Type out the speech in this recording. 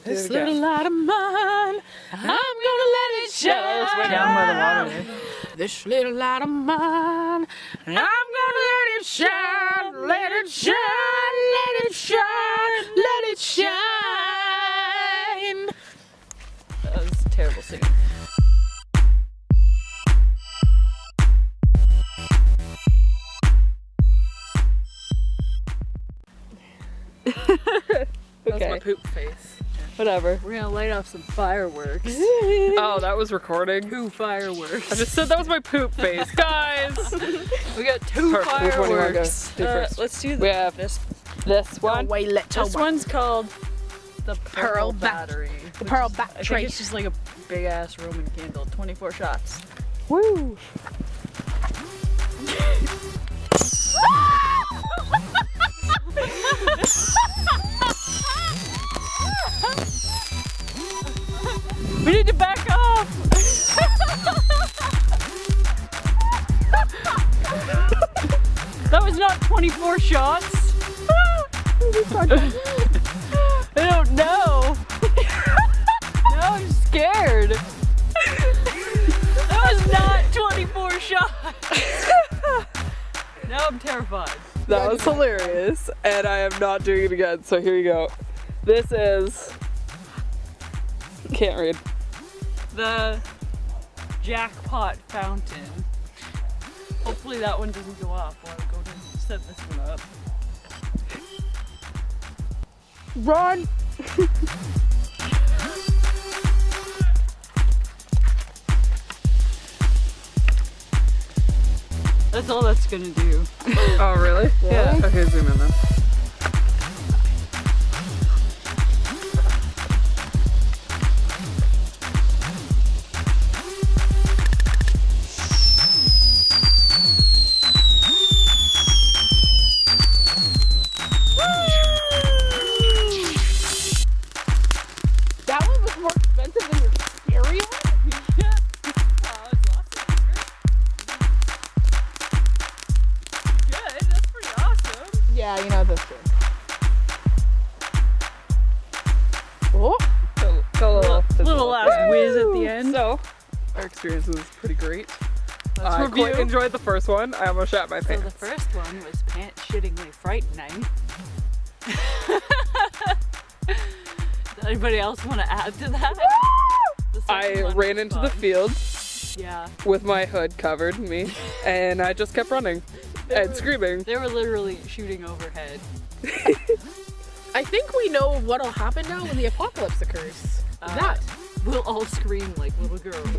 This little light of mine, I'm gonna let it shine. Down by the water. This little light of mine, I'm gonna let it shine, let it shine, let it shine, let it shine. That was terrible singing. That was my Okay, poop face. whatever. We're gonna light off some fireworks. Oh, that was recording. 2 fireworks. I just said that was my poop face, guys. We got 2 Perfect. Which one do you wanna go fireworks. do first? Let's do We have this. this one. Way little This one. one's called the Pearl Pearl Battery. The pearl I think battery. it's just like a big ass Roman candle, 24 shots. Woo! We need to back off. That was not 24 shots. I don't know. Now I'm scared. That was not 24 shots. Now I'm terrified. That was hilarious, and I am not doing it again, so here you go. This is... Can't read. The jackpot fountain. Hopefully that one doesn't go off while I go to set this one up. Run! That's all that's gonna do. Oh, really? Yeah. Okay, zoom in then. That one was more expensive than your scary one? Yeah. Oh, it's lots of good. That's pretty awesome. Yeah, you know that's true. Oh! Little last whiz at the end. So, our experience was pretty great. Let's I review. quite enjoyed the first one. I almost shat my So pants. the first one was pants-shittingly frightening. Does anybody else want to add to that? The second I one ran was into the fun. field Yeah, with my hood covered me, and I just kept running and screaming. they were literally shooting overhead. I think we know what'll happen now when the apocalypse occurs. That. We'll all scream like little girls.